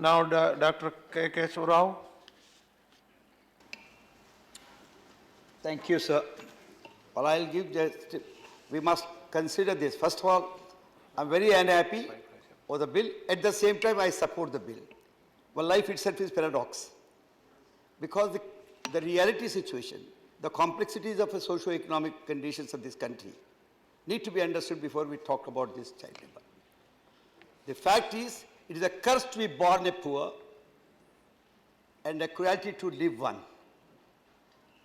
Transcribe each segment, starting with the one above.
Now, Dr. Keshava Rao. Thank you, sir. Well, I'll give just, we must consider this. First of all, I'm very unhappy with the bill. At the same time, I support the bill. Well, life itself is paradox. Because the reality situation, the complexities of the socio-economic conditions of this country need to be understood before we talk about this child labor. The fact is, it is a curse to be born a poor and a cruelty to live one.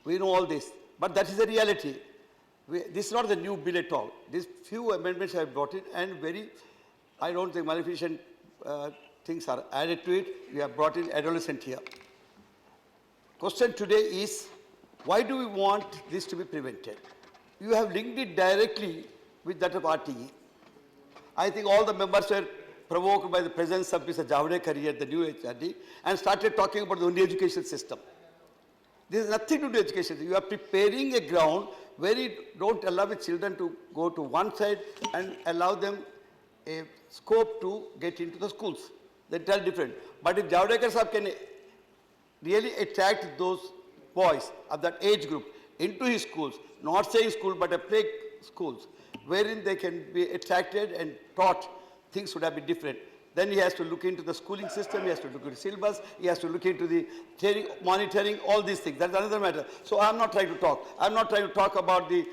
We know all this, but that is the reality. This is not the new bill at all. These few amendments I have brought in, and I don't think maleficent things are added to it. We have brought in adolescent here. Question today is, why do we want this to be prevented? You have linked it directly with that of RTE. I think all the members were provoked by the presence of Mr. Javadekar here at the new HRD and started talking about the only education system. This has nothing to do with education. You are preparing a ground where you don't allow the children to go to one side and allow them a scope to get into the schools. That's all different. But if Javadekar Sahab can really attract those boys of that age group into his schools, not saying school but a play schools, wherein they can be attracted and taught, things would have been different. Then he has to look into the schooling system, he has to look into syllabus, he has to look into the training, monitoring, all these things. That's another matter. So I'm not trying to talk. I'm not trying to talk about the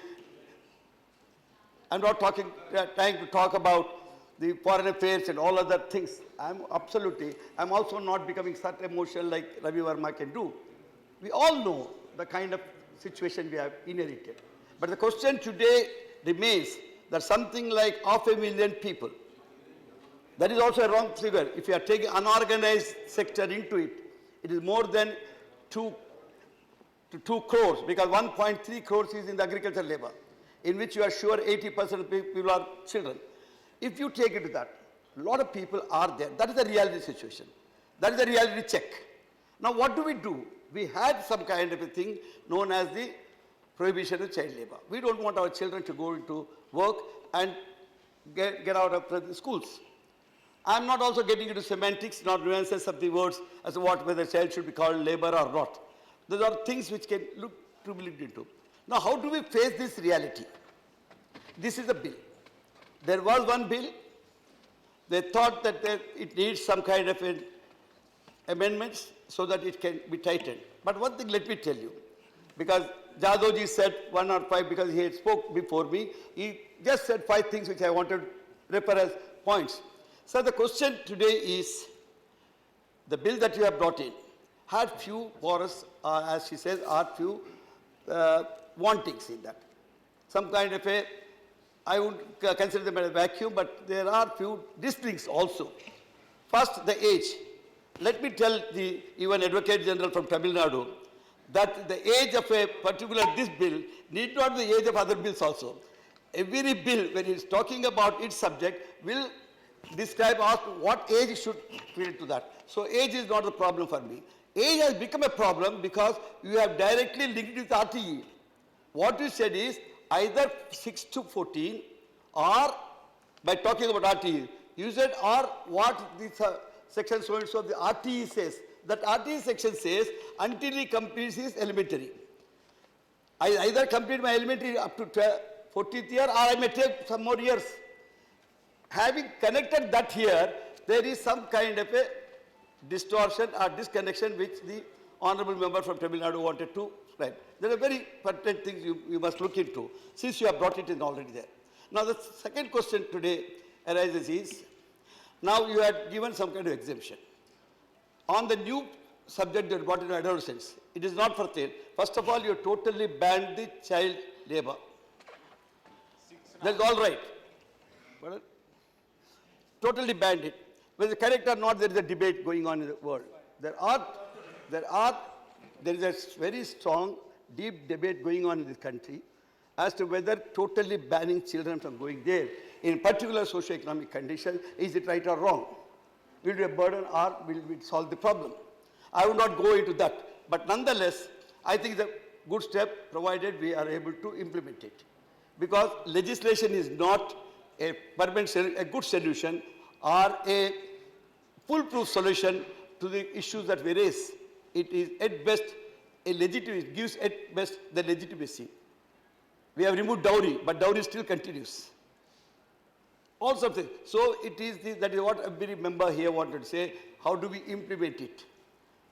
foreign affairs and all other things. I'm also not becoming such emotional like Ravi Verma can do. We all know the kind of situation we have inherited. But the question today remains that something like 500,000 people, that is also a wrong figure. If you are taking unorganized sector into it, it is more than 2 crores, because 1.3 crores is in the agricultural labor, in which you are sure 80% of people are children. If you take it to that, a lot of people are there. That is the reality situation. That is the reality check. Now what do? We had some kind of a thing known as the prohibition of child labor. We don't want our children to go into work and get out of the schools. I'm not also getting into semantics, not nuances of the words as to whether child should be called labor or not. Those are things which can look to be looked into. Now, how do we face this reality? This is a bill. There was one bill. They thought that it needs some kind of amendments so that it can be tightened. But one thing, let me tell you, because Jadavji said 1 or 5 because he had spoke before me, he just said 5 things which I wanted to refer as points. So the question today is, the bill that you have brought in had few porous, as she says, are few wantings in that. Some kind of I would consider them as a vacuum, but there are few districts also. First, the age. Let me tell the even Advocate General from Tamil Nadu that the age of a particular this bill need not be the age of other bills also. Every bill, when it is talking about its subject, will describe what age should fit to that. So age is not the problem for me. Age has become a problem because you have directly linked it with RTE. What you said is either 6 to 14 or by talking about RTE, you said or what this section so and so of the RTE says. That RTE section says until he completes his elementary. I either complete my elementary up to 14th year or I may take some more years. Having connected that here, there is some kind of a distortion or disconnection which the honorable member from Tamil Nadu wanted to explain. There are very pertinent things you must look into, since you have brought it in already there. Now the second question today arises is, now you had given some kind of exemption. On the new subject that brought in adolescents, it is not for sale. First of all, you totally banned the child labor. That's all right. But totally banned it. Whether correct or not, there is a debate going on in the world. There is a very strong, deep debate going on in this country as to whether totally banning children from going there in particular socio-economic conditions, is it right or wrong? Will it be a burden or will it solve the problem? I will not go into that. But nonetheless, I think it's a good step provided we are able to implement it. Because legislation is not a permanent, a good solution or a foolproof solution to the issues that we raise. It is at best a legitimacy, it gives at best the legitimacy. We have removed dowry, but dowry still continues. All sorts of things. So it is that is what every member here wanted to say. How do we implement it?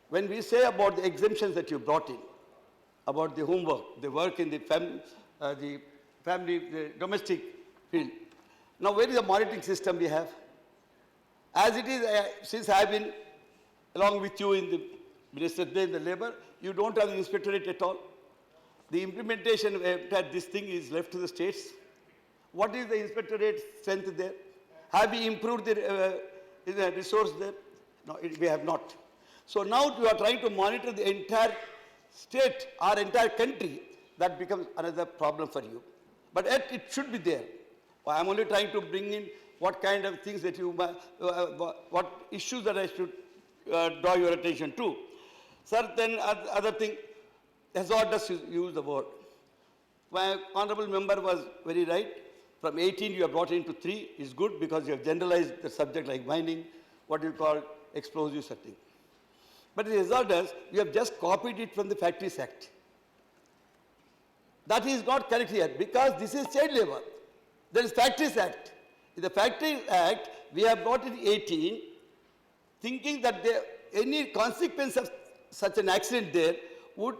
When we say about the exemptions that you brought in, about the homework, the work in the family, the domestic field. Now, where is the monitoring system we have? As it is, since I have been along with you in the Minister in the Labour, you don't have the inspectorate at all. The implementation of this thing is left to the states. What is the inspectorate strength there? Have we improved the resource there? No, we have not. So now you are trying to monitor the entire state or entire country. That becomes another problem for you. But yet it should be there. I am only trying to bring in what kind of things that you, what issues that I should draw your attention to. Sir, then other thing, hazardous use the word. My honorable member was very right. From 18 you have brought into 3 is good because you have generalized the subject like mining, what you call explosive setting. But the hazardous, you have just copied it from the Factories Act. That is not correct here because this is child labor. There is Factories Act. In the Factories Act, we have brought in 18, thinking that any consequence of such an accident there would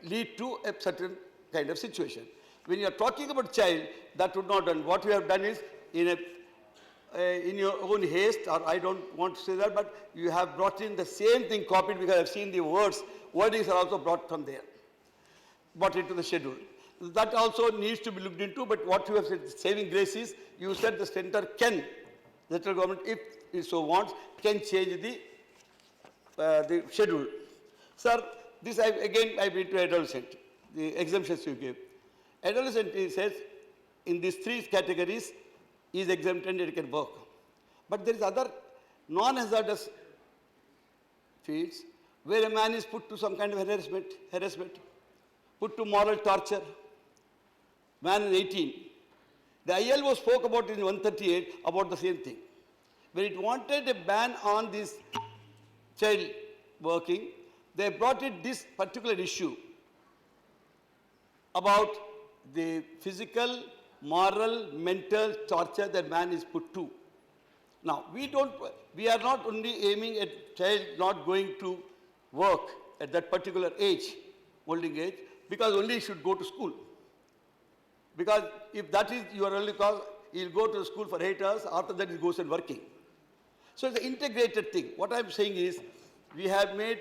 lead to a certain kind of situation. When you are talking about child, that would not done. What we have done is in your own haste, or I don't want to say that, but you have brought in the same thing copied because I have seen the wordings are also brought from there, brought into the schedule. That also needs to be looked into, but what you have said, saving grace is, you said the centre can, the central government, if it so wants, can change the schedule. Sir, this again I bring to adolescent, the exemptions you gave. Adolescent, he says, in these 3 categories, is exempt and it can work. But there is other non-hazardous fields where a man is put to some kind of harassment, put to moral torture. Man is 18. The ILO spoke about in 138 about the same thing. When it wanted a ban on this child working, they brought it this particular issue about the physical, moral, mental torture that man is put to. Now, we are not only aiming at child not going to work at that particular age, holding age, because only he should go to school. Because if that is your only cause, he'll go to school for 8 hours, after that he goes and working. So it's an integrated thing. What I'm saying is, we have made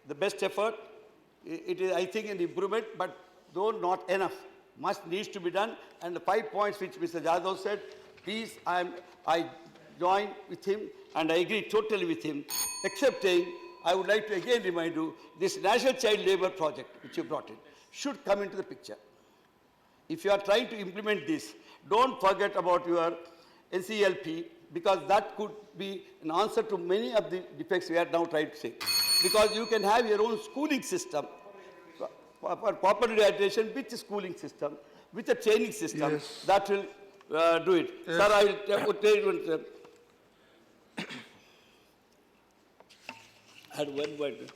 the best effort. It is, I think, an improvement, but though not enough. Much needs to be done. And the 5 points which Mr. Jadhav said, please, I join with him and I agree totally with him, excepting, I would like to again remind you, this National Child Labour Project, which you brought in, should come into the picture. If you are trying to implement this, don't forget about your NCLP, because that could be an answer to many of the defects we are now trying to say. Because you can have your own schooling system, for proper rehabilitation with a schooling system, with a training system, yes, that will do it. Yes. Sir, I will tell you had one word.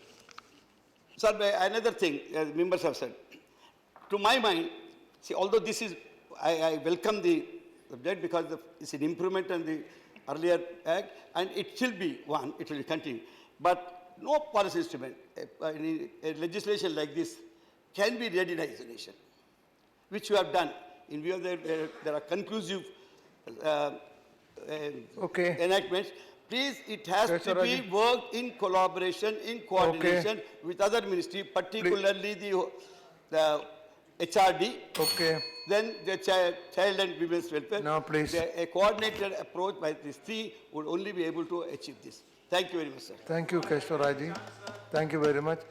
Sir, another thing, as members have said, to my mind, see, although this is, I welcome the subject because it's an improvement on the earlier act, and it will be one, it will continue. But no policy instrument, a legislation like this can be read in isolation, which you have done. In view of there are conclusive enactments. Please, it has to be worked in collaboration, in coordination with other ministries, particularly the HRD. Okay. Then the child and women's welfare. Now, please. A coordinated approach by these 3 would only be able to achieve this. Thank you very much, sir. Thank you, Keshava. Thank you very much.